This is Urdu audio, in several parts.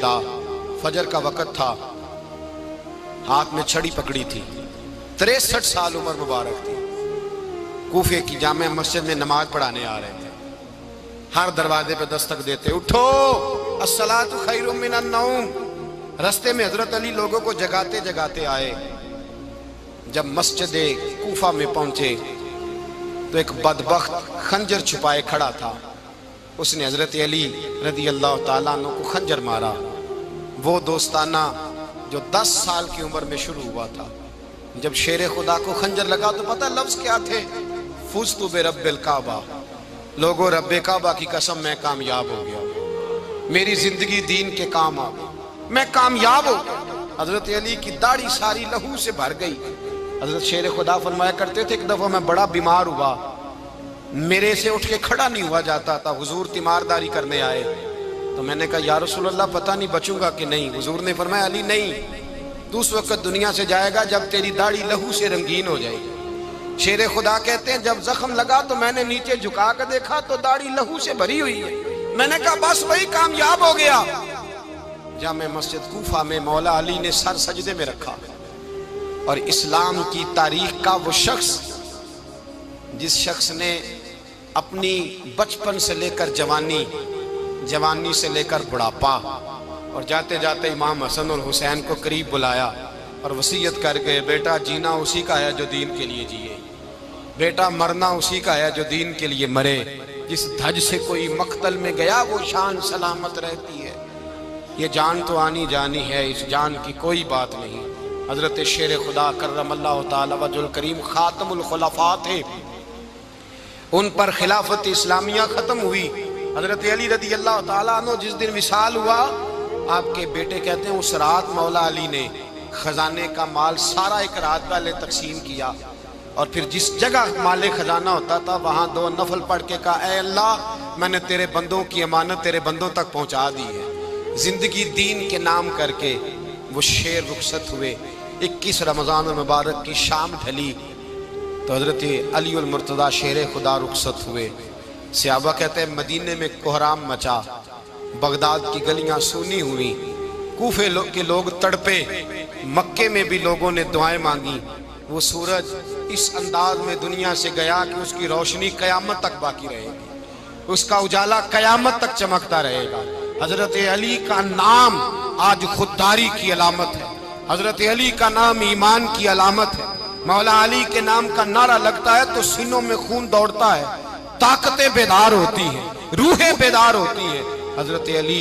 ندا، فجر کا وقت تھا، ہاتھ میں چھڑی پکڑی تھی، 63 سال عمر مبارک تھی، کوفے کی جامع مسجد میں نماز پڑھانے آ رہے تھے۔ ہر دروازے پہ دستک دیتے، اٹھو الصلاۃ خیر من النوم۔ رستے میں حضرت علی لوگوں کو جگاتے جگاتے آئے۔ جب مسجد کوفہ میں پہنچے تو ایک بدبخت خنجر چھپائے کھڑا تھا، اس نے حضرت علی رضی اللہ تعالیٰ عنہ کو خنجر مارا۔ وہ دوستانہ جو 10 سال کی عمر میں شروع ہوا تھا، جب شیر خدا کو خنجر لگا تو پتہ لفظ کیا تھے؟ فزت برب الکعبہ، لوگوں رب کعبہ کی قسم میں کامیاب ہو گیا، میری زندگی دین کے کام آ گئی، میں کامیاب ہو گیا۔ حضرت علی کی داڑھی ساری لہو سے بھر گئی۔ حضرت شیر خدا فرمایا کرتے تھے ایک دفعہ میں بڑا بیمار ہوا، میرے سے اٹھ کے کھڑا نہیں ہوا جاتا تھا، حضور تیمارداری کرنے آئے تو میں نے کہا یا رسول اللہ پتہ نہیں بچوں گا کہ نہیں۔ حضور نے فرمایا علی نہیں، تو اس وقت دنیا سے جائے گا جب تیری داڑھی لہو سے رنگین ہو جائے گی۔ شیر خدا کہتے ہیں جب زخم لگا تو میں نے نیچے جھکا کر دیکھا تو داڑھی لہو سے بھری ہوئی ہے، میں نے کہا بس وہی کامیاب ہو گیا۔ جامع مسجد کوفہ میں مولا علی نے سر سجدے میں رکھا، اور اسلام کی تاریخ کا وہ شخص جس شخص نے اپنی بچپن سے لے کر جوانی، جوانی سے لے کر بڑھاپا، اور جاتے جاتے امام حسن اور حسین کو قریب بلایا اور وصیت کر گئے بیٹا جینا اسی کا ہے جو دین کے لیے جیے، بیٹا مرنا اسی کا ہے جو دین کے لیے مرے، جس دھج سے کوئی مقتل میں گیا وہ شان سلامت رہتی ہے، یہ جان تو آنی جانی ہے، اس جان کی کوئی بات نہیں۔ حضرت شیر خدا کرم اللہ تعالی وجہ الکریم خاتم الخلفاء تھے، ان پر خلافت اسلامیہ ختم ہوئی۔ حضرت علی رضی اللہ تعالیٰ عنہ جس دن وصال ہوا، آپ کے بیٹے کہتے ہیں اس رات مولا علی نے خزانے کا مال سارا ایک رات پہلے تقسیم کیا، اور پھر جس جگہ مال خزانہ ہوتا تھا وہاں 2 نفل پڑھ کے کہا اے اللہ میں نے تیرے بندوں کی امانت تیرے بندوں تک پہنچا دی ہے۔ زندگی دین کے نام کر کے وہ شیر رخصت ہوئے۔ 21 رمضان المبارک کی شام ڈھلی تو حضرت علی المرتضیٰ شیر خدا رخصت ہوئے۔ صحابہ کہتے ہیں مدینے میں کوہرام مچا، بغداد کی گلیاں سونی ہوئی، کوفے کے لوگ تڑپے، مکے میں بھی لوگوں نے دعائیں مانگی۔ وہ سورج اس انداز میں دنیا سے گیا کہ اس کی روشنی قیامت تک باقی رہے گی، اس کا اجالا قیامت تک چمکتا رہے گا۔ حضرت علی کا نام آج خودداری کی علامت ہے، حضرت علی کا نام ایمان کی علامت ہے۔ مولا علی کے نام کا نعرہ لگتا ہے تو سینوں میں خون دوڑتا ہے، طاقتیں بیدار ہوتی ہیں، روحیں بیدار ہوتی ہیں۔ حضرت علی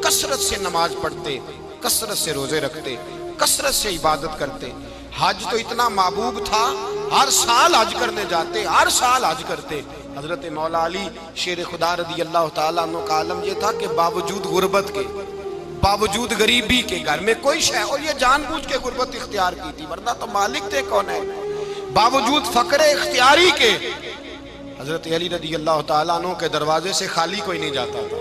کثرت سے نماز پڑھتے، کثرت سے روزے رکھتے، کثرت سے عبادت کرتے۔ حج تو اتنا محبوب تھا، ہر سال حج کرنے جاتے، ہر سال حج کرتے۔ حضرت مولا علی شیر خدا رضی اللہ تعالیٰ عنہ کا عالم یہ تھا کہ باوجود غربت کے، باوجود غریبی کے، گھر میں کوئی شے، اور یہ جان بوجھ کے غربت اختیار کی تھی ورنہ تو مالک تھے کون ہے، باوجود فقر اختیاری کے حضرت علی رضی اللہ تعالیٰ عنہ کے دروازے سے خالی کوئی نہیں جاتا تھا۔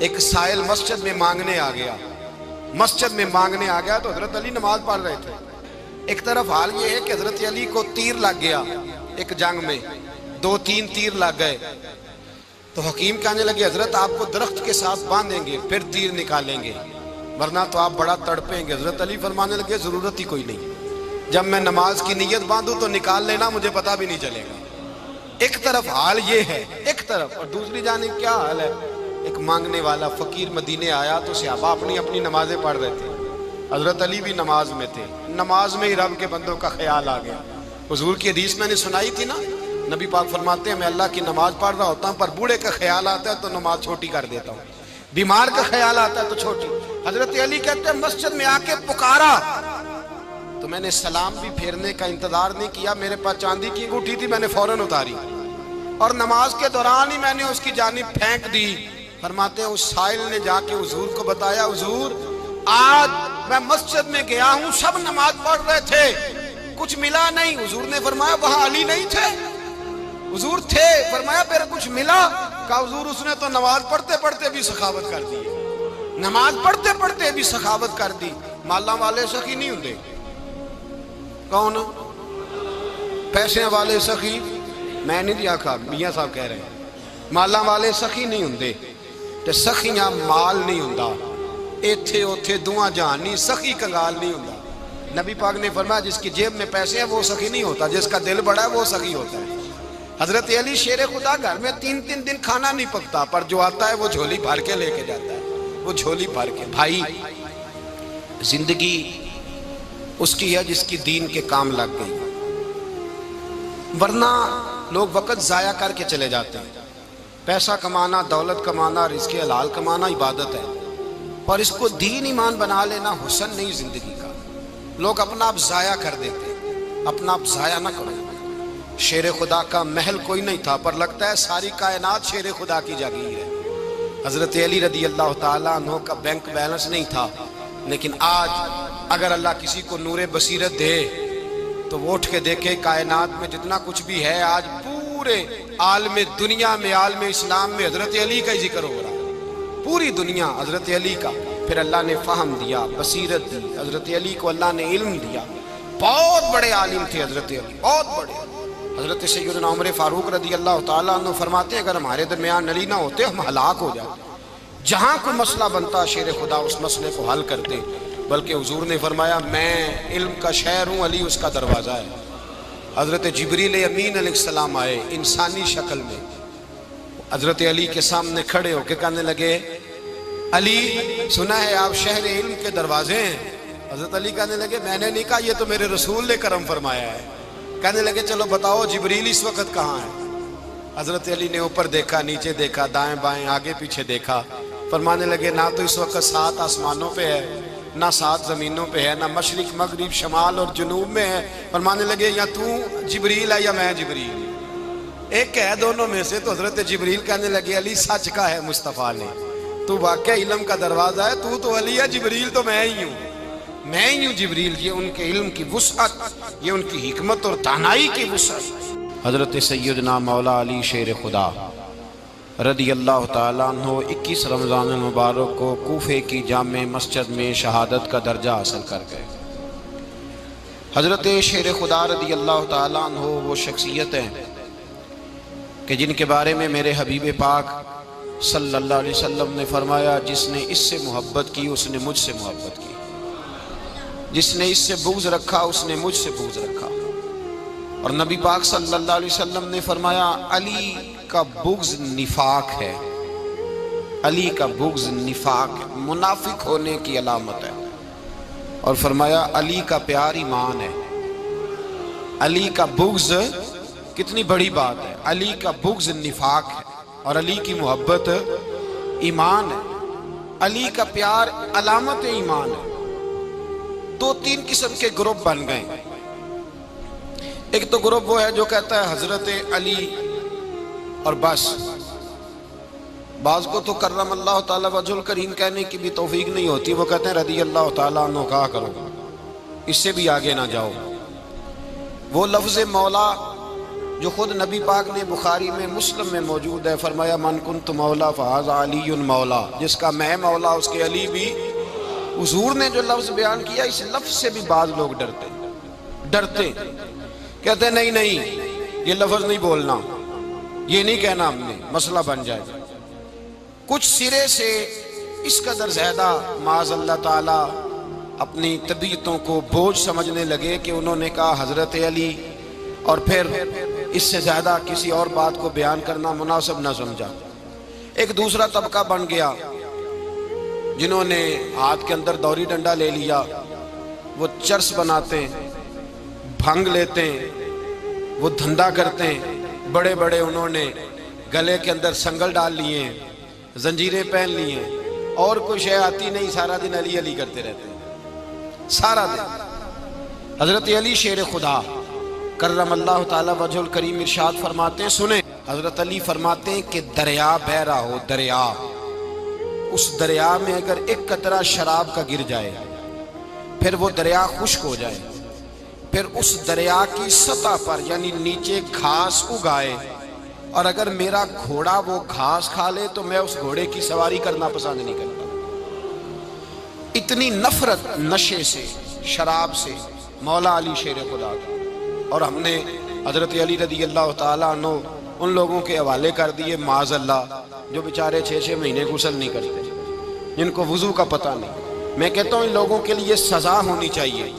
ایک سائل مسجد میں مانگنے آ گیا، مسجد میں مانگنے آ گیا تو حضرت علی نماز پڑھ رہے تھے۔ ایک طرف حال یہ ہے کہ حضرت علی کو تیر لگ گیا، ایک جنگ میں 2-3 تیر لگ گئے تو حکیم کہنے لگے حضرت آپ کو درخت کے ساتھ باندھیں گے پھر تیر نکالیں گے ورنہ تو آپ بڑا تڑپیں گے۔ حضرت علی فرمانے لگے ضرورت ہی کوئی نہیں، جب میں نماز کی نیت باندھوں تو نکال لینا، مجھے پتہ بھی نہیں چلے گا۔ ایک طرف حال یہ ہے، ایک طرف، اور دوسری جانب کیا حال ہے؟ ایک مانگنے والا فقیر مدینے آیا تو صحابہ اپنی اپنی نمازیں پڑھ رہے تھے، حضرت علی بھی نماز میں تھے، نماز میں ہی رب کے بندوں کا خیال آ گیا۔ حضور کی حدیث میں نے سنائی تھی نا، نبی پاک فرماتے ہیں میں اللہ کی نماز پڑھ رہا ہوتا ہوں پر بوڑھے کا خیال آتا ہے تو نماز چھوٹی کر دیتا ہوں، بیمار کا خیال آتا ہے تو چھوٹی۔ حضرت علی کہتے ہیں مسجد میں آ کے پکارا تو میں نے سلام بھی پھیرنے کا انتظار نہیں کیا، میرے پاس چاندی کی انگوٹھی تھی، میں نے فوراً اتاری اور نماز کے دوران ہی میں نے اس کی جانب پھینک دی۔ فرماتے ہیں اس سائل نے جا کے حضور کو بتایا حضور آج میں مسجد میں گیا ہوں، سب نماز پڑھ رہے تھے، کچھ ملا نہیں۔ حضور نے فرمایا وہاں علی نہیں تھے؟ حضور تھے۔ فرمایا پھر کچھ ملا؟ کہا حضور اس نے تو نماز پڑھتے پڑھتے بھی سخاوت کر دی، نماز پڑھتے پڑھتے بھی سخاوت کر دی۔ مالاں والے سخی نہیں ہوندے، کون پیسے والے سخی؟ میں نہیں دیا کھا، میاں صاحب کہہ رہے ہیں مالاں والے سخی نہیں ہوندے، تے سخیاں مال نہیں ہوندا، ایتھے اوتھے دعا جہان نہیں، سخی کنگال نہیں ہوتا۔ نبی پاک نے فرمایا جس کی جیب میں پیسے ہیں وہ سخی نہیں ہوتا، جس کا دل بڑا ہے وہ سخی ہوتا ہے۔ حضرت علی شیر خدا گھر میں 3 دن کھانا نہیں پکتا، پر جو آتا ہے وہ جھولی بھر کے لے کے جاتا ہے، وہ جھولی بھر کے۔ بھائی زندگی اس کی ہے جس کی دین کے کام لگ گئی، ورنہ لوگ وقت ضائع کر کے چلے جاتے ہیں۔ پیسہ کمانا، دولت کمانا، رزق حلال کمانا عبادت ہے، پر اس کو دین ایمان بنا لینا حسن نہیں زندگی کا۔ لوگ اپنا آپ ضائع کر دیتے ہیں، اپنا آپ ضائع نہ کرو۔ شیر خدا کا محل کوئی نہیں تھا، پر لگتا ہے ساری کائنات شیر خدا کی جاگیر ہے۔ حضرت علی رضی اللہ تعالیٰ عنہ کا بینک بیلنس نہیں تھا، لیکن آج اگر اللہ کسی کو نور بصیرت دے تو وہ اٹھ کے دیکھے کائنات میں جتنا کچھ بھی ہے، آج پورے عالم دنیا میں، عالم اسلام میں حضرت علی کا ہی ذکر ہو رہا ہے، پوری دنیا حضرت علی کا۔ پھر اللہ نے فہم دیا، بصیرت دی، حضرت علی کو اللہ نے علم دیا۔ بہت بڑے عالم تھے حضرت علی، بہت بڑے۔ حضرت سیدنا عمر فاروق رضی اللہ تعالیٰ عنہ فرماتے ہیں اگر ہمارے درمیان علی نہ ہوتے ہم ہلاک ہو جاتے، جہاں کوئی مسئلہ بنتا شیر خدا اس مسئلے کو حل کرتے۔ بلکہ حضور نے فرمایا میں علم کا شہر ہوں، علی اس کا دروازہ ہے۔ حضرت جبریل امین علیہ السلام آئے انسانی شکل میں، حضرت علی کے سامنے کھڑے ہو کے کہنے لگے علی سنا ہے آپ شہر علم کے دروازے ہیں۔ حضرت علی کہنے لگے میں نے نہیں کہا، یہ تو میرے رسول نے کرم فرمایا ہے۔ کہنے لگے چلو بتاؤ جبریل اس وقت کہاں ہے؟ حضرت علی نے اوپر دیکھا، نیچے دیکھا، دائیں بائیں آگے پیچھے دیکھا، فرمانے لگے نہ تو اس وقت 7 آسمانوں پہ ہے، نہ 7 زمینوں پہ ہے، نہ مشرق مغرب شمال اور جنوب میں ہے۔ فرمانے لگے یا تو جبریل ہے یا میں جبریل، ایک ہے دونوں میں سے۔ تو حضرت جبریل کہنے لگے علی سچ کا ہے مصطفیٰ نے، تو واقع علم کا دروازہ ہے، تو علی ہے، جبریل تو میں ہی ہوں، میں ہی ہوں جبریل۔ یہ ان کے علم کی وسعت، یہ ان کی حکمت اور دانائی کی وسعت۔ حضرت سیدنا مولا علی شیر خدا رضی اللہ تعالیٰ عنہ 21 رمضان المبارک کو کوفے کی جامع مسجد میں شہادت کا درجہ حاصل کر گئے۔ حضرت شیر خدا رضی اللہ تعالیٰ عنہ وہ شخصیت ہیں کہ جن کے بارے میں میرے حبیب پاک صلی اللہ علیہ وسلم نے فرمایا جس نے اس سے محبت کی اس نے مجھ سے محبت کی، جس نے اس سے بغض رکھا اس نے مجھ سے بغض رکھا۔ اور نبی پاک صلی اللہ علیہ وسلم نے فرمایا علی کا بغض نفاق ہے، علی کا بغض نفاق ہے، منافق ہونے کی علامت ہے۔ اور فرمایا علی کا پیار ایمان ہے، علی کا بغض کتنی بڑی بات ہے، علی کا بغض نفاق ہے اور علی کی محبت ایمان ہے، علی کا پیار علامت ایمان ہے۔ 2-3 قسم کے گروپ بن گئے۔ ایک تو گروپ وہ ہے جو کہتا ہے حضرت علی اور بس، بعض کو تو کرم اللہ تعالیٰ وجہ الکریم کہنے کی بھی توفیق نہیں ہوتی، وہ کہتے ہیں رضی اللہ تعالیٰ عنہ کہا کرو، اس سے بھی آگے نہ جاؤ۔ وہ لفظ مولا جو خود نبی پاک نے بخاری میں مسلم میں موجود ہے، فرمایا من کنت مولا فہذا علی مولا، جس کا میں مولا اس کے علی بھی۔ حضور نے جو لفظ بیان کیا اس لفظ سے بھی بعض لوگ ڈرتے کہتے ہیں نہیں یہ لفظ نہیں بولنا، یہ نہیں کہنا، ہم نے مسئلہ بن جائے گا۔ کچھ سرے سے اس قدر زیادہ معاذ اللہ تعالی اپنی طبیعتوں کو بوجھ سمجھنے لگے کہ انہوں نے کہا حضرت علی، اور پھر اس سے زیادہ کسی اور بات کو بیان کرنا مناسب نہ سمجھا۔ ایک دوسرا طبقہ بن گیا جنہوں نے ہاتھ کے اندر دوری ڈنڈا لے لیا، وہ چرس بناتے ہیں، بھنگ لیتے ہیں، وہ دھندا کرتے ہیں، بڑے بڑے انہوں نے گلے کے اندر سنگل ڈال لیے ہیں، زنجیریں پہن لی ہیں، اور کوئی شے آتی نہیں، سارا دن علی علی کرتے رہتے ہیں سارا دن۔ حضرت علی شیر خدا کرم اللہ تعالی وجہ الکریم ارشاد فرماتے ہیں، سنیں حضرت علی فرماتے ہیں کہ دریا بہ رہا ہو، دریا، اس دریا میں اگر ایک قطرہ شراب کا گر جائے پھر وہ دریا خشک ہو جائے، پھر اس دریا کی سطح پر یعنی نیچے گھاس اگائے، اور اگر میرا گھوڑا وہ گھاس کھا لے تو میں اس گھوڑے کی سواری کرنا پسند نہیں کرتا۔ اتنی نفرت نشے سے، شراب سے مولا علی شیر خدا کا۔ اور ہم نے حضرت علی رضی اللہ تعالیٰ عنہ ان لوگوں کے حوالے کر دیے معاذ اللہ جو بیچارے 6 مہینے غسل نہیں کرتے، جن کو وضو کا پتہ نہیں. میں کہتا ہوں ان لوگوں کے لیے سزا ہونی چاہیے.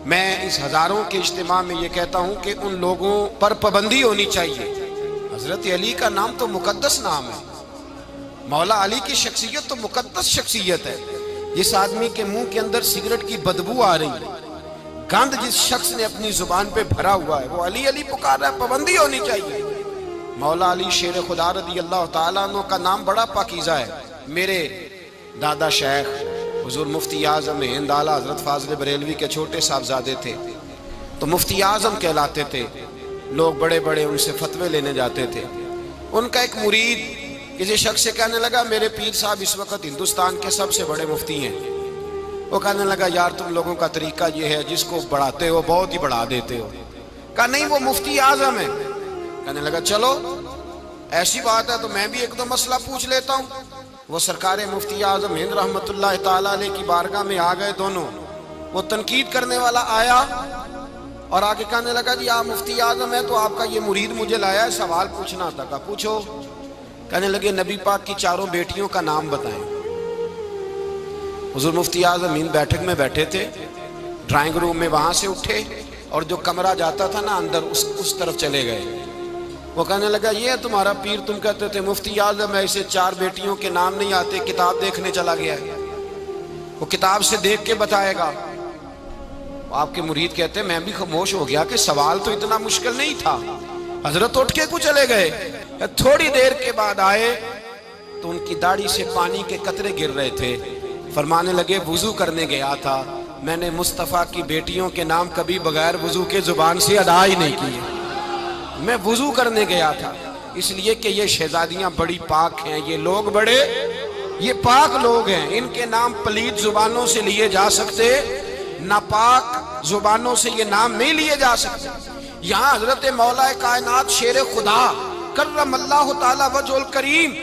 میں اس ہزاروں کے اجتماع میں یہ کہتا ہوں کہ ان لوگوں پر پابندی ہونی چاہیے. حضرت علی کا نام تو مقدس نام ہے. مولا علی کی شخصیت تو مقدس شخصیت ہے. جس آدمی کے منہ کے اندر سگریٹ کی بدبو آ رہی ہے، گند جس شخص نے اپنی زبان پہ بھرا ہوا ہے، وہ علی علی پکار رہا ہے. پابندی ہونی چاہیے. مولا علی شیر خدا رضی اللہ تعالیٰ عنہ کا نام بڑا پاکیزہ ہے. میرے دادا شیخ حضور مفتی اعظم ہند اعلیٰ حضرت فاضل بریلوی کے چھوٹے صاحبزادے تھے، تو مفتی اعظم کہلاتے تھے. لوگ بڑے بڑے ان سے فتوے لینے جاتے تھے. ان کا ایک مرید کسی شخص سے کہنے لگا میرے پیر صاحب اس وقت ہندوستان کے سب سے بڑے مفتی ہیں. وہ کہنے لگا یار تم لوگوں کا طریقہ یہ ہے، جس کو بڑھاتے ہو بہت ہی بڑھا دیتے ہو. کہا نہیں وہ مفتی اعظم ہے. کہنے لگا چلو ایسی بات ہے تو میں بھی ایک دو مسئلہ پوچھ لیتا ہوں. وہ سرکار مفتی اعظم ہند رحمت اللہ تعالیٰ علیہ کی بارگاہ میں آ گئے دونوں. وہ تنقید کرنے والا آیا اور آگے کہنے لگا جی آپ مفتی اعظم ہے تو آپ کا یہ مرید مجھے لایا ہے، سوال پوچھنا تھا. کہا پوچھو. کہنے لگے نبی پاک کی چاروں بیٹیوں کا نام بتائیں. حضور مفتی اعظم ہند بیٹھک میں بیٹھے تھے، ڈرائنگ روم میں وہاں سے اٹھے اور جو کمرہ جاتا تھا نا اندر اس طرف چلے گئے. وہ کہنے لگا یہ ہے تمہارا پیر، تم کہتے تھے مفتی اعظم ہے، اسے چار بیٹیوں کے نام نہیں آتے، کتاب دیکھنے چلا گیا ہے، وہ کتاب سے دیکھ کے بتائے گا. آپ کے مرید کہتے ہیں میں بھی خاموش ہو گیا کہ سوال تو اتنا مشکل نہیں تھا. حضرت اٹھ کے کچھ چلے گئے. تھوڑی دیر کے بعد آئے تو ان کی داڑھی سے پانی کے قطرے گر رہے تھے. فرمانے لگے وضو کرنے گیا تھا، میں نے مصطفیٰ کی بیٹیوں کے نام کبھی بغیر وضو کے زبان سے ادا ہی نہیں کیے. میں وضو کرنے گیا تھا اس لیے کہ یہ شہزادیاں بڑی پاک ہیں، یہ لوگ بڑے یہ پاک لوگ ہیں، ان کے نام پلید زبانوں سے لیے جا سکتے، ناپاک زبانوں سے یہ نام نہیں لیے جا سکتے. یہاں حضرت مولا کائنات شیر خدا کرم اللہ تعالی وجہ الکریم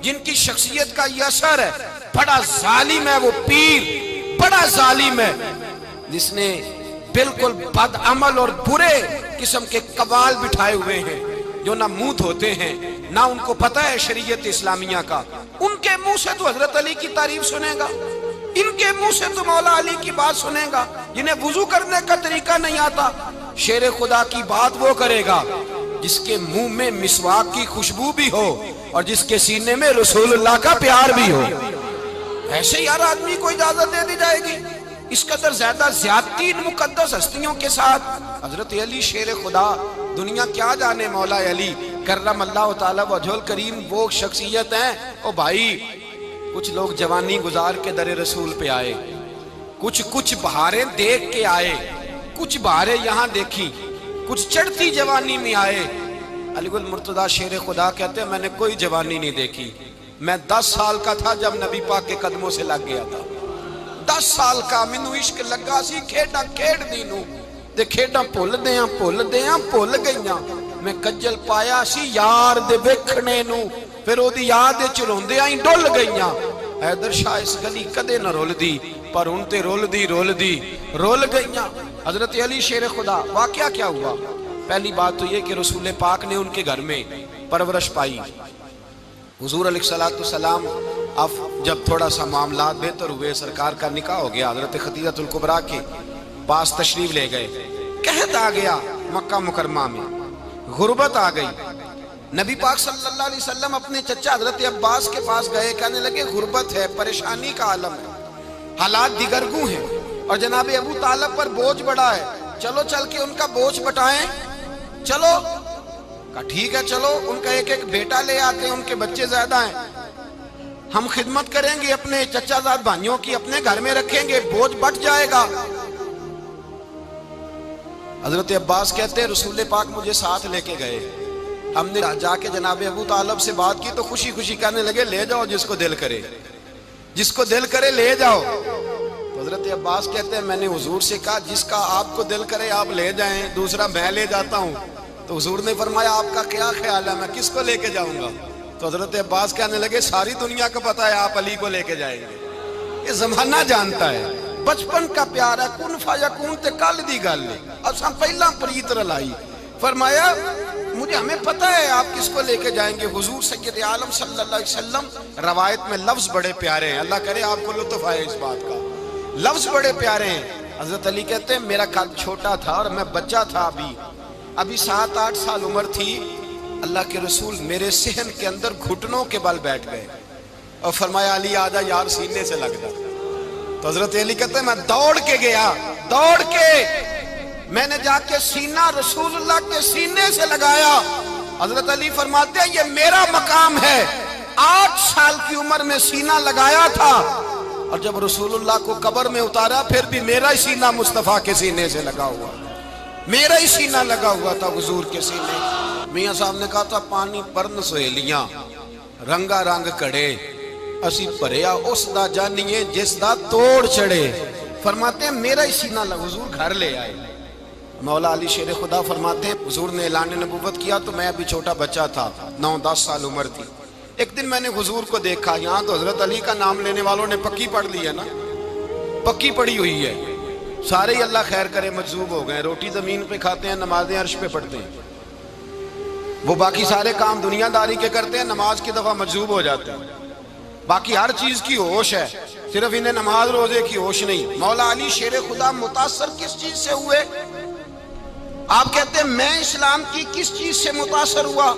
جن کی شخصیت کا یہ اثر ہے، بڑا ظالم ہے وہ پیر، بڑا ظالم ہے جس نے بالکل بد عمل اور برے قسم کے قوال بٹھائے ہوئے ہیں، جو نہ منہ دھوتے ہیں نہ ان کو پتہ ہے شریعت اسلامیہ کا. ان کے منہ سے تو حضرت علی کی تعریف سنے گا، ان کے منہ سے تو مولا علی کی بات سنے گا. جنہیں وضو کرنے کا طریقہ نہیں آتا، شیر خدا کی بات وہ کرے گا جس کے منہ میں مسواک کی خوشبو بھی ہو اور جس کے سینے میں رسول اللہ کا پیار بھی ہو. ایسے یار آدمی کو اجازت دے دی جائے گی؟ اس قدر زیادہ زیادتی ان مقدس ہستیوں کے ساتھ. حضرت علی شیر خدا، دنیا کیا جانے مولا علی کرم اللہ تعالی وجہ الکریم وہ شخصیت ہیں. او بھائی کچھ لوگ جوانی گزار کے در رسول پہ آئے، کچھ بہاریں دیکھ کے آئے، کچھ بہاریں یہاں دیکھی، کچھ چڑھتی جوانی میں آئے. علی گل مرتضیٰ شیر خدا کہتے ہیں میں نے کوئی جوانی نہیں دیکھی. میں 10 سال کا تھا جب نبی پاک کے قدموں سے لگ گیا تھا. 10 سال کا مینوں عشق لگا سی، کھیڈاں کھیڈ دی نوں تے کھیڈاں بھول بھول گئیاں. میں کجل پایا سی یار دے ویکھنے نوں، پھر او دی یاد وچ روندیاں ہی ڈل گئیاں. حیدر شاہ اس گلی کدے نہ رول دی، پر ہن تے رول گئیاں. حضرت علی شیر خدا، واقعہ کیا ہوا؟ پہلی بات تو یہ کہ رسول پاک نے ان کے گھر میں پرورش پائی. حضور علیہ الصلوۃ والسلام اب جب تھوڑا سا معاملات بہتر ہوئے، سرکار کا نکاح ہو گیا، حضرت خدیجہ الکبریٰ کے پاس تشریف لے گئے. قحط آ گیا مکہ مکرمہ میں، غربت آ گئی. نبی پاک صلی اللہ علیہ وسلم اپنے چچا حضرت عباس کے پاس گئے، کہنے لگے غربت ہے، پریشانی کا عالم ہے، حالات دیگرگوں ہیں اور جناب ابو طالب پر بوجھ بڑا ہے، چلو چل کے ان کا بوجھ بٹائیں. چلو کہا ٹھیک ہے چلو، ان کا ایک بیٹا لے آتے ہیں، ان کے بچے زیادہ ہیں، ہم خدمت کریں گے اپنے چچا زاد بھائیوں کی، اپنے گھر میں رکھیں گے، بوجھ بٹ جائے گا. حضرت عباس کہتے ہیں رسول پاک مجھے ساتھ لے کے گئے. ہم نے جا کے جناب ابو طالب سے بات کی تو خوشی خوشی کہنے لگے لے جاؤ جس کو دل کرے لے جاؤ. تو حضرت عباس کہتے ہیں میں نے حضور سے کہا جس کا آپ کو دل کرے آپ لے جائیں، دوسرا میں لے جاتا ہوں. تو حضور نے فرمایا آپ کا کیا خیال ہے، میں کس کو لے کے جاؤں گا؟ تو حضرت عباس کہنے لگے ساری دنیا کو پتا ہے آپ علی کو لے کے جائیں گے، یہ زمانہ جانتا ہے، بچپن کا پیار ہے، کن فیکون تے کل دی گل ہے. اب سب پہلا پریت رلائی. فرمایا مجھے ہمیں پتہ ہے آپ کس کو لے کے جائیں گے. حضور سید عالم صلی اللہ علیہ وسلم. روایت میں لفظ بڑے پیارے ہیں, اللہ کرے آپ کو لطف آئے اس بات کا. لفظ بڑے پیارے ہیں. حضرت علی کہتے ہیں میرا قد چھوٹا تھا اور میں بچہ تھا, ابھی 7-8 سال عمر تھی. اللہ کے رسول میرے صحن کے اندر گھٹنوں کے بل بیٹھ گئے اور فرمایا علی آجا یار سینے سے لگ جا. تو حضرت علی کہتے ہیں میں دوڑ کے گیا, دوڑ کے میں نے جا کے سینہ رسول اللہ کے سینے سے لگایا. حضرت علی فرماتے ہیں یہ میرا مقام ہے. 8 سال کی عمر میں سینہ لگایا تھا اور جب رسول اللہ کو قبر میں اتارا پھر بھی میرا ہی سینہ مصطفیٰ کے سینے سے لگا ہوا, میرا ہی سینہ لگا ہوا تھا حضور کے سینے. میاں صاحب نے کہا تھا پانی پرن سہیلیاں رنگا رنگ کڑے اسی پریا اس دا جانیے جس دا توڑ چڑھے. فرماتے ہیں میرا ہی سینہ لگا. حضور گھر لے آئے. مولا علی شیر خدا فرماتے ہیں حضور نے اعلان نبوت کیا تو میں ابھی چھوٹا بچہ تھا, 9-10 سال عمر تھی. ایک دن میں نے حضور کو دیکھا. یہاں تو حضرت علی کا نام لینے والوں نے پکی پڑھ لی ہے نا, پکی پڑھی ہوئی ہے. سارے ہی اللہ خیر کرے مجذوب ہو گئے. روٹی زمین پہ کھاتے ہیں, نمازیں عرش پہ پڑھتے ہیں. وہ باقی سارے کام دنیا داری کے کرتے ہیں, نماز کی دفعہ مجذوب ہو جاتے ہیں. باقی ہر چیز کی ہوش ہے, صرف انہیں نماز روزے کی ہوش نہیں. مولا علی شیر خدا متاثر کس چیز سے ہوئے؟ آپ کہتے ہیں میں اسلام کی کس چیز سے متاثر ہوا؟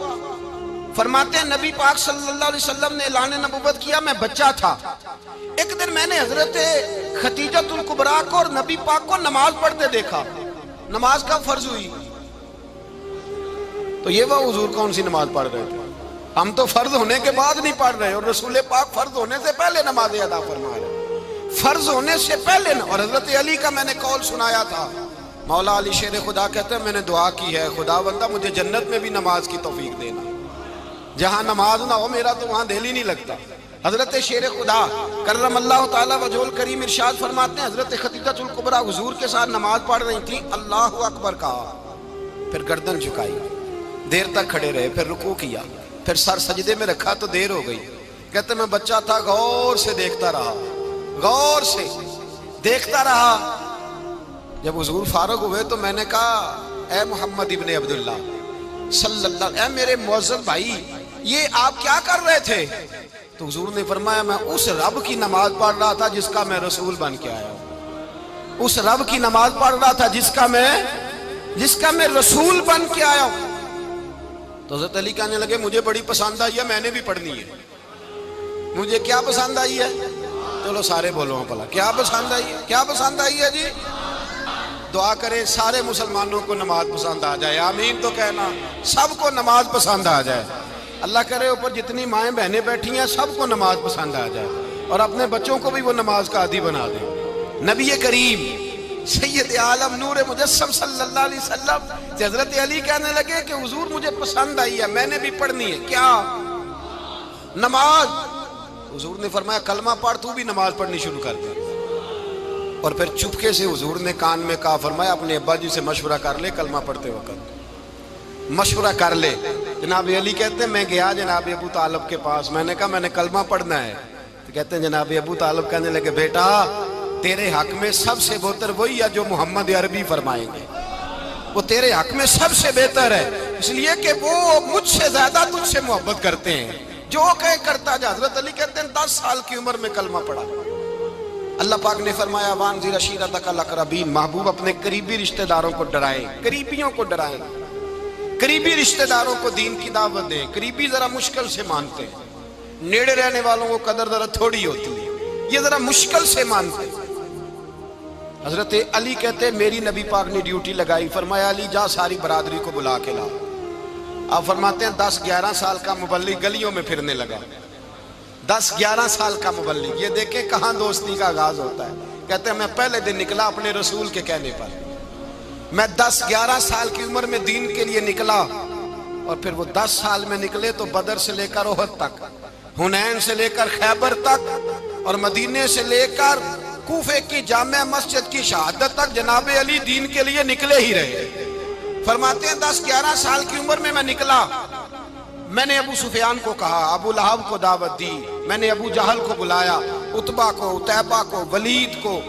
فرماتے ہیں نبی پاک صلی اللہ علیہ وسلم نے اعلان نبوت کیا, میں بچہ تھا. ایک دن میں نے حضرت خدیجۃ الکبریٰ کو اور نبی پاک کو نماز پڑھتے دیکھا. نماز کب فرض ہوئی؟ تو یہ وہ حضور کون سی نماز پڑھ رہے تھے؟ ہم تو فرض ہونے کے بعد نہیں پڑھ رہے, اور رسول پاک فرض ہونے سے پہلے نماز ادا فرما رہے, فرض ہونے سے پہلے. اور حضرت علی کا میں نے قول سنایا تھا. مولا علی شیر خدا کہتے ہیں میں نے دعا کی ہے خدا بندہ مجھے جنت میں بھی نماز کی توفیق دینا, جہاں نماز نہ ہو میرا تو وہاں دل ہی نہیں لگتا. حضرت شیر خدا کرم اللہ تعالیٰ وجہ الکریم ارشاد فرماتے ہیں حضرت خدیجۃ الکبریٰ حضور کے ساتھ نماز پڑھ رہی تھیں. اللہ اکبر کہا, پھر گردن جھکائی, دیر تک کھڑے رہے, پھر رکوع کیا, پھر سر سجدے میں رکھا تو دیر ہو گئی. کہتے میں بچہ تھا, غور سے دیکھتا رہا, غور سے دیکھتا رہا. جب حضور فارغ ہوئے تو میں نے کہا اے محمد ابن عبداللہ صلی اللہ, اے میرے معزز بھائی یہ آپ کیا کر رہے تھے؟ تو حضور نے فرمایا میں اس رب کی نماز پڑھ رہا تھا جس کا میں رسول بن کے آیا ہوں. اس رب کی نماز پڑھ رہا تھا جس کا میں رسول بن کے آیا ہوں. تو حضرت علی کہنے لگے مجھے بڑی پسند آئی ہے, میں نے بھی پڑھنی ہے. مجھے کیا پسند آئی ہے؟ چلو سارے بولو پلا, کیا پسند آئی ہے؟ کیا پسند آئی ہے جی؟ دعا کریں سارے مسلمانوں کو نماز پسند آ جائے. آمین تو کہنا, سب کو نماز پسند آ جائے. اللہ کرے اوپر جتنی مائیں بہنیں بیٹھی ہیں سب کو نماز پسند آ جائے, اور اپنے بچوں کو بھی وہ نماز کا عادی بنا دیں. نبی کریم سید عالم نور مجسم صلی اللہ علیہ وسلم سے حضرت علی کہنے لگے کہ حضور مجھے پسند آئی ہے, میں نے بھی پڑھنی ہے. کیا؟ نماز. حضور نے فرمایا کلمہ پڑھ, تو بھی نماز پڑھنی شروع کر دے. اور پھر چپکے سے حضور نے کان میں کہا, فرمایا اپنے ابا جی سے مشورہ کر لے کلمہ پڑھتے وقت, مشورہ کر لے. جناب علی کہتے ہیں میں گیا جناب ابو طالب کے پاس, میں نے کہا میں نے کلمہ پڑھنا ہے. تو کہتے ہیں جناب ابو طالب کہنے لگے بیٹا تیرے حق میں سب سے بہتر وہی ہے جو محمد عربی فرمائیں گے, وہ تیرے حق میں سب سے بہتر ہے, اس لیے کہ وہ مجھ سے زیادہ تجھ سے محبت کرتے ہیں, جو کہے کرتا جا. حضرت علی کہتے ہیں 10 سال کی عمر میں کلمہ پڑھا. اللہ پاک نے فرمایا وانذر عشیرتک الاقربین, محبوب اپنے قریبی رشتہ داروں کو ڈرائیں, قریبیوں کو ڈرائیں, قریبی رشتہ داروں کو دین کی دعوت دیں. قریبی ذرا مشکل سے مانتے ہیں, نیڑے رہنے والوں کو قدر ذرا تھوڑی ہوتی ہے, یہ ذرا مشکل سے مانتے ہیں. حضرت علی کہتے ہیں میری نبی پاک نے ڈیوٹی لگائی, فرمایا علی جا ساری برادری کو بلا کے لا. آپ فرماتے ہیں 10-11 سال کا مبلغ گلیوں میں پھرنے لگا, 10-11 سال کا مبلغ. یہ دیکھیں کہاں دوستی کا آغاز ہوتا ہے. کہتے ہیں میں پہلے دن نکلا اپنے رسول کے کہنے پر, میں 10-11 سال کی عمر میں دین کے لیے نکلا, اور پھر وہ 10 سال میں نکلے تو بدر سے لے کر احد تک, حنین سے لے کر خیبر تک, اور مدینے سے لے کر کوفے کی جامع مسجد کی شہادت تک جناب علی دین کے لیے نکلے ہی رہے. فرماتے ہیں 10-11 سال کی عمر میں نکلا. میں نے ابو سفیان کو کہا, ابو لہب کو دعوت دی, میں نے ابو جہل کو بلایا, عتبہ کو, عتیبہ کو, ولید کو,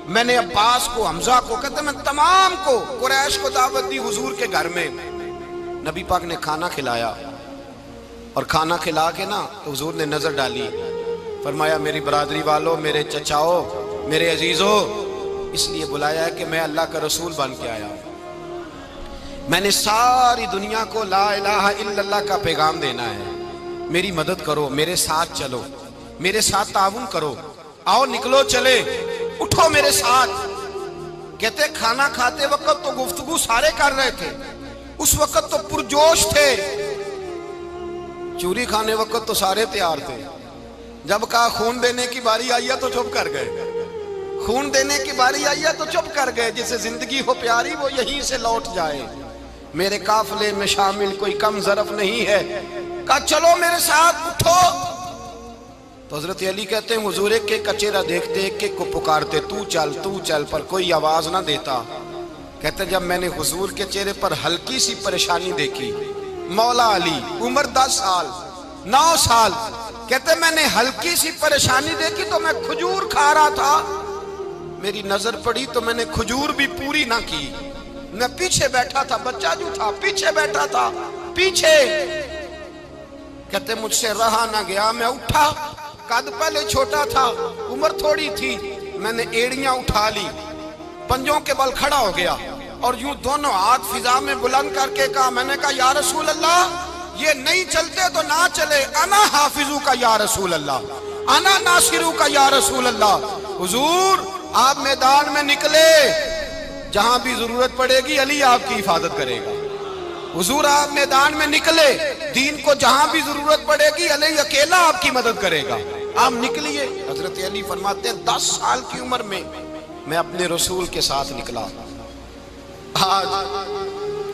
میں نے عباس کو, حمزہ کو, کہتے میں تمام کو قریش کو دعوت دی حضور کے گھر میں. نبی پاک نے کھانا کھلایا، اور کھانا کھلا کے نا تو حضور نے نظر ڈالی، فرمایا میری برادری والوں، میرے چچاؤ، میرے عزیزوں، اس لیے بلایا ہے کہ میں اللہ کا رسول بن کے آیا ہوں، میں نے ساری دنیا کو لا الہ الا اللہ کا پیغام دینا ہے، میری مدد کرو، میرے ساتھ چلو، میرے ساتھ تعاون کرو، آؤ نکلو چلے، اٹھو میرے ساتھ۔ کہتے کھانا کھاتے وقت تو گفتگو سارے کر رہے تھے، اس وقت تو پرجوش تھے، چوری کھانے وقت تو سارے تیار تھے، جب کہا خون دینے کی باری آئی ہے تو چپ کر گئے، خون دینے کی باری آئی ہے تو چپ کر گئے، جسے زندگی ہو پیاری وہ یہیں سے لوٹ جائے، میرے قافلے میں شامل کوئی کم ظرف نہیں ہے، کہا چلو میرے ساتھ اٹھو۔ تو حضرت علی کہتے ہیں حضور ایک ایک کا چہرہ دیکھتے ایک ایک کو پکارتے، تو چل، پر کوئی آواز نہ دیتا۔ کہتے جب میں نے حضور کے چہرے پر ہلکی سی پریشانی دیکھی، مولا علی عمر 10 سال 9 سال، کہتے میں نے ہلکی سی پریشانی دیکھی تو میں کھجور کھا رہا تھا، میری نظر پڑی تو میں نے کھجور بھی پوری نہ کی، میں پیچھے بیٹھا تھا، بچہ جو تھا پیچھے بیٹھا تھا، پیچھے۔ کہتے مجھ سے رہا نہ گیا، میں اٹھا، قد پہلے چھوٹا تھا، عمر تھوڑی تھی، میں نے ایڑیاں اٹھا لی، پنجوں کے بل کھڑا ہو گیا، اور یوں دونوں ہاتھ فضا میں بلند کر کے کہا، میں نے کہا یا رسول اللہ یہ نہیں چلتے تو نہ چلے، انا حافظو کا یا رسول اللہ، انا ناصرو کا یا رسول اللہ۔ حضور آپ میدان میں نکلے، جہاں بھی ضرورت پڑے گی علی آپ کی حفاظت کرے گا، حضور آپ میدان میں نکلے، دین کو جہاں بھی ضرورت پڑے گی علی اکیلا آپ کی مدد کرے گا، آپ نکلیے۔ حضرت علی فرماتے ہیں 10 سال کی عمر میں میں اپنے رسول کے ساتھ نکلا۔ آج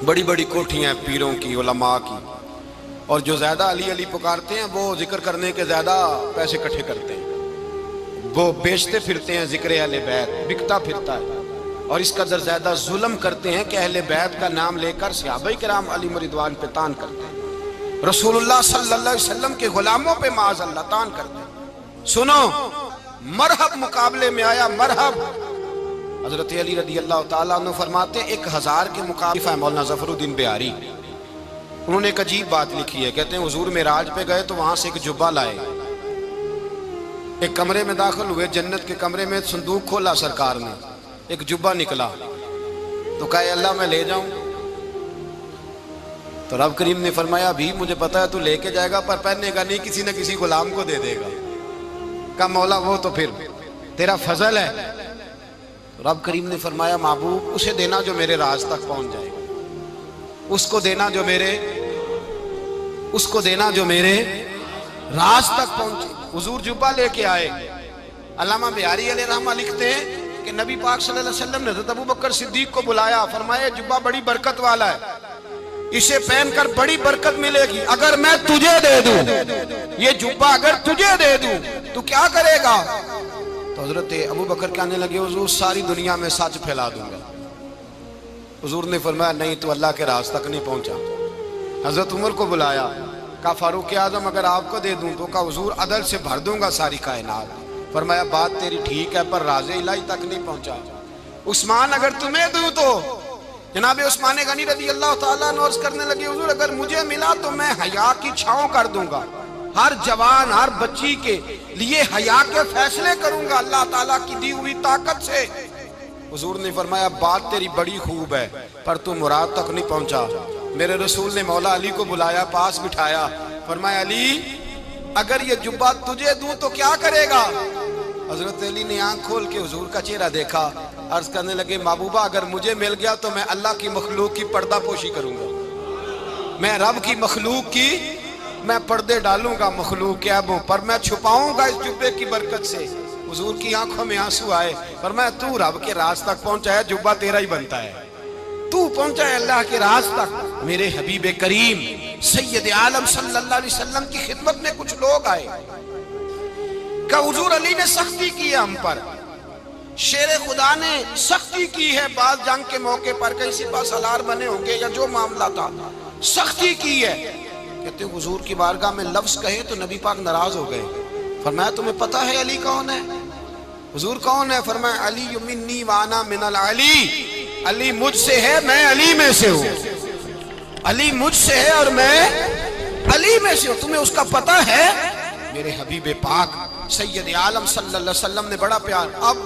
بڑی بڑی کوٹھیاں پیروں کی، علماء کی، اور جو زیادہ علی علی پکارتے ہیں وہ ذکر کرنے کے زیادہ پیسے اکٹھے کرتے ہیں، وہ بیچتے پھرتے ہیں ذکر اہل بیت، بکتا پھرتا ہے، اور اس قدر زیادہ ظلم کرتے ہیں کہ اہل بیت کا نام لے کر صحابہ کرام علی رضوان پہ تان کرتے ہیں، رسول اللہ صلی اللہ علیہ وسلم کے غلاموں پہ معاذ اللہ تان کرتے ہیں۔ سنو، مرحب مقابلے میں آیا، مرحب۔ حضرت علی رضی اللہ تعالیٰ عنہ فرماتے ہیں 1000 کے مقابلے مولانا ظفر الدین بہاری، انہوں نے ایک عجیب بات لکھی ہے، کہتے ہیں حضور معراج پہ گئے تو وہاں سے ایک جبہ لائے، ایک کمرے میں داخل ہوئے، جنت کے کمرے میں صندوق کھولا سرکار نے، ایک جبہ نکلا، تو کہا اے اللہ میں لے جاؤں؟ تو رب کریم نے فرمایا ابھی مجھے پتا ہے تو لے کے جائے گا پر پہننے گا نہیں، کسی نہ کسی غلام کو دے دے گا۔ کہا مولا وہ تو پھر تیرا فضل ہے۔ رب کریم نے فرمایا محبوب اسے دینا جو میرے راز تک پہنچ جائے، اس کو دینا جو میرے راز تک پہنچے۔ حضور جبہ لے کے آئے، علامہ بہاری علیہ رحمہ لکھتے ہیں کہ نبی پاک صلی اللہ علیہ وسلم نے حضرت ابوبکر صدیق کو بلایا، فرمایا جبہ بڑی برکت والا ہے، اسے پہن کر بڑی برکت ملے گی، اگر میں تجھے دے دوں، یہ جبہ اگر تجھے دے دوں تو کیا کرے گا؟ تو حضرت ابوبکر کہنے لگے حضور ساری دنیا میں سچ پھیلا دوں گا۔ حضور نے فرمایا نہیں تو اللہ کے راز تک نہیں پہنچا۔ حضرت عمر کو بلایا، کہا فاروق اعظم اگر آپ کو دے دوں تو کہا حضور عدل سے بھر دوں گا ساری کائنات۔ فرمایا بات تیری ٹھیک ہے پر راز الہی تک نہیں پہنچا۔ عثمان اگر تمہیں دوں تو جناب عثمان غنی رضی اللہ تعالیٰ عنہ عرض کرنے لگے حضور اگر مجھے ملا تو میں حیا کی چھاؤں کر دوں گا، ہر جوان ہر بچی کے لیے حیا کے فیصلے کروں گا اللہ تعالیٰ کی دی ہوئی طاقت سے۔ حضور نے فرمایا بات تیری بڑی خوب ہے پر تو مراد تک نہیں پہنچا۔ میرے رسول نے مولا علی کو بلایا، پاس بٹھایا، فرمایا علی اگر یہ جبہ تجھے دوں تو کیا کرے گا؟ حضرت علی نے آنکھ کھول کے حضور کا چہرہ دیکھا، عرض کرنے لگے محبوبہ اگر مجھے مل گیا تو میں اللہ کی مخلوق کی پردہ پوشی کروں گا، میں رب کی مخلوق کی میں پردے ڈالوں گا مخلوق کے عیبوں پر، میں چھپاؤں گا اس جبے کی برکت سے۔ حضور کی آنکھوں میں آنسو آئے، فرمایا تو رب کے راز تک پہنچا ہے، جبہ تیرا ہی بنتا ہے، تو پہنچا ہے اللہ کے راز تک۔ میرے حبیب کریم سید عالم صلی اللہ علیہ وسلم کی خدمت میں کچھ لوگ آئے کہ حضور علی نے سختی کی ہے ہم پر، شیر خدا نے سختی کی ہے، بعض جنگ کے موقع پر کہیں سپاہ سالار بنے ہوں گے یا جو معاملہ تھا سختی کی ہے۔ کہتے ہیں حضور کی بارگاہ میں لفظ کہے تو نبی پاک ناراض ہو گئے۔ فرمایا تمہیں پتا ہے علی کون ہے؟ حضور کون ہے؟ فرمایا علی منی وانا من العلی، علی مجھ سے ہے میں علی میں سے ہوں۔ علی مجھ سے ہے اور میں علی میں سے ہوں، تمہیں اس کا پتہ ہے؟ میرے حبیب پاک سید عالم صلی اللہ علیہ وسلم نے بڑا پیار. اب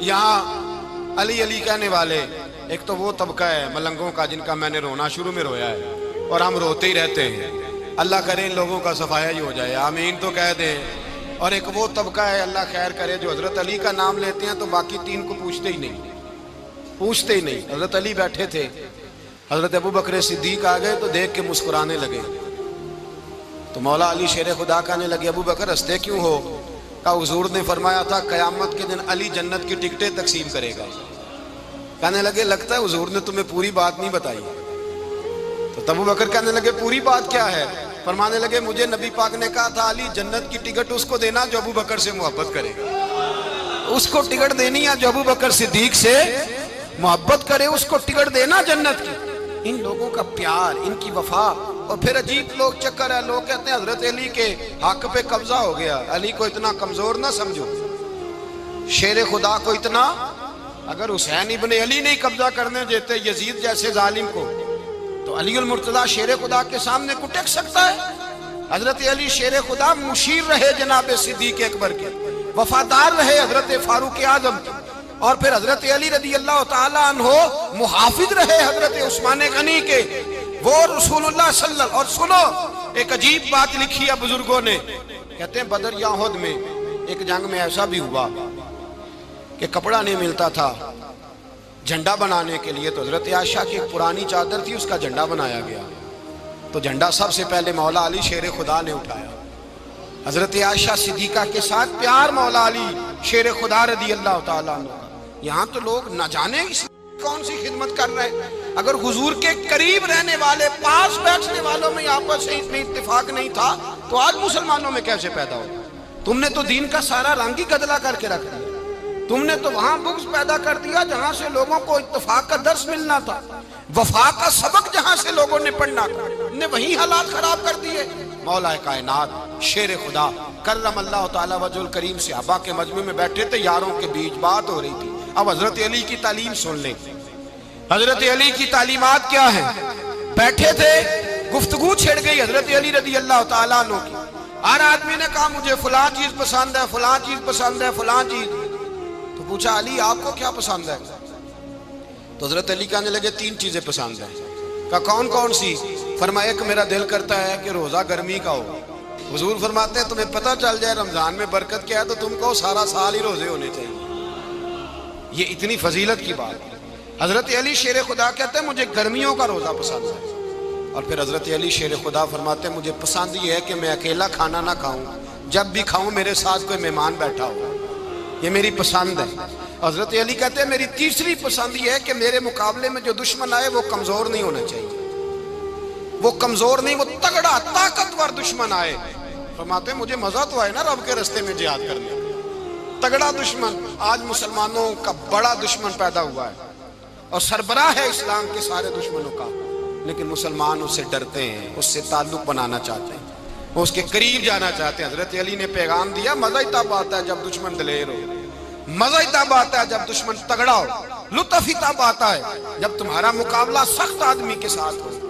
یہاں علی علی کہنے والے ایک تو وہ طبقہ ہے ملنگوں کا جن کا میں نے رونا شروع میں رویا ہے اور ہم روتے ہی رہتے ہیں. اللہ کرے ان لوگوں کا صفایا ہی ہو جائے، آمین تو کہہ دیں. اور ایک وہ طبقہ ہے اللہ خیر کرے جو حضرت علی کا نام لیتے ہیں تو باقی تین کو پوچھتے ہی نہیں. حضرت علی بیٹھے تھے، حضرت ابو بکر صدیق آ گئے تو دیکھ کے مسکرانے لگے. تو مولا علی شیر خدا کہنے لگے ابو بکر ہنستے کیوں ہو؟ کہا حضور نے فرمایا تھا قیامت کے دن علی جنت کی ٹکٹیں تقسیم کرے گا. کہنے لگے لگتا ہے حضور نے تمہیں پوری بات نہیں بتائی. تو ابو بکر کہنے لگے پوری بات کیا ہے؟ فرمانے لگے مجھے نبی پاک نے کہا تھا علی جنت کی ٹکٹ اس کو دینا جو ابو بکر سے محبت کرے گا. اس کو ٹکٹ دینی ہے جو ابو بکر صدیق سے محبت کرے، اس کو ٹکٹ دینا جنت کی. ان لوگوں کا پیار، ان کی وفا. اور پھر عجیب لوگ چکر ہے، لوگ کہتے ہیں حضرت علی کے حق پہ قبضہ ہو گیا. علی کو اتنا کمزور نہ سمجھو، شیر خدا کو اتنا. اگر حسین ابن علی نہیں قبضہ کرنے دیتے یزید جیسے ظالم کو تو علی المرتضیٰ شیر خدا کے سامنے کو ٹک سکتا ہے؟ حضرت علی شیر خدا مشیر رہے جناب صدیق اکبر کے، وفادار رہے حضرت فاروق اعظم کے، اور پھر حضرت علی رضی اللہ تعالیٰ عنہ محافظ رہے حضرت عثمان غنی کے. وہ رسول اللہ صلی اللہ. اور سنو ایک عجیب بات لکھی ہے بزرگوں نے، کہتے ہیں بدر یا احد میں ایک جنگ میں ایسا بھی ہوا کہ کپڑا نہیں ملتا تھا جھنڈا بنانے کے لیے. تو حضرت عائشہ کی ایک پرانی چادر تھی، اس کا جھنڈا بنایا گیا. تو جھنڈا سب سے پہلے مولا علی شیر خدا نے اٹھایا. حضرت عائشہ صدیقہ کے ساتھ پیار مولا علی شیر خدا رضی اللہ تعالیٰ عنہ. یہاں تو لوگ نہ جانے اس کون سی خدمت کر رہے ہیں. اگر حضور کے قریب رہنے والے پاس بیٹھنے والوں میں آپس سے اتنی اتفاق نہیں تھا تو آج مسلمانوں میں کیسے پیدا ہو؟ تم نے تو دین کا سارا رنگ ہی گدلا کر کے رکھ دیا. تم نے تو وہاں بغض پیدا کر دیا جہاں سے لوگوں کو اتفاق کا درس ملنا تھا، وفا کا سبق جہاں سے لوگوں نے پڑھنا تھا، نے وہی حالات خراب کر دیے. مولا کائنات شیر خدا کرم اللہ تعالیٰ وجہ الکریم صحابہ کے مجمع میں بیٹھے تھے، یاروں کے بیچ بات ہو رہی تھی. اب حضرت علی کی تعلیم سن لیں. حضرت علی کی تعلیمات کیا ہیں؟ بیٹھے تھے، گفتگو چھڑ گئی حضرت علی رضی اللہ تعالیٰ عنہ کی. ہر آدمی نے کہا مجھے فلاں چیز پسند ہے، فلاں چیز پسند ہے، فلاں چیز. تو پوچھا علی آپ کو کیا پسند ہے؟ تو حضرت علی کہنے لگے تین چیزیں پسند ہیں. کہا کون کون سی؟ فرمایا ایک میرا دل کرتا ہے کہ روزہ گرمی کا ہو. حضور فرماتے ہیں تمہیں پتہ چل جائے رمضان میں برکت کیا ہے تو تم کو سارا سال ہی روزے ہونے چاہیے. یہ اتنی فضیلت کی بات. حضرت علی شیر خدا کہتے ہیں مجھے گرمیوں کا روزہ پسند ہے. اور پھر حضرت علی شیر خدا فرماتے ہیں مجھے پسند یہ ہے کہ میں اکیلا کھانا نہ کھاؤں، جب بھی کھاؤں میرے ساتھ کوئی مہمان بیٹھا ہو. یہ میری پسند ہے. حضرت علی کہتے ہیں میری تیسری پسند یہ ہے کہ میرے مقابلے میں جو دشمن آئے وہ کمزور نہیں ہونا چاہیے. وہ کمزور نہیں، وہ تگڑا طاقتور دشمن آئے. فرماتے ہیں مجھے مزہ تو آئے نا رب کے رستے میں جہاد کرنے. تگڑا دشمن. آج مسلمانوں کا بڑا دشمن پیدا ہوا ہے اور سربراہ ہے اسلام کے سارے دشمنوں کا، لیکن مسلمان اس سے ڈرتے ہیں، اس سے تعلق بنانا چاہتے ہیں، وہ اس کے قریب جانا چاہتے ہیں. حضرت علی نے پیغام دیا مزہ ہی تب آتا ہے جب دشمن دلیر ہو، مزہ ہی تب آتا ہے جب دشمن تگڑا ہو، لطف ہی تب آتا ہے جب تمہارا مقابلہ سخت آدمی کے ساتھ ہو.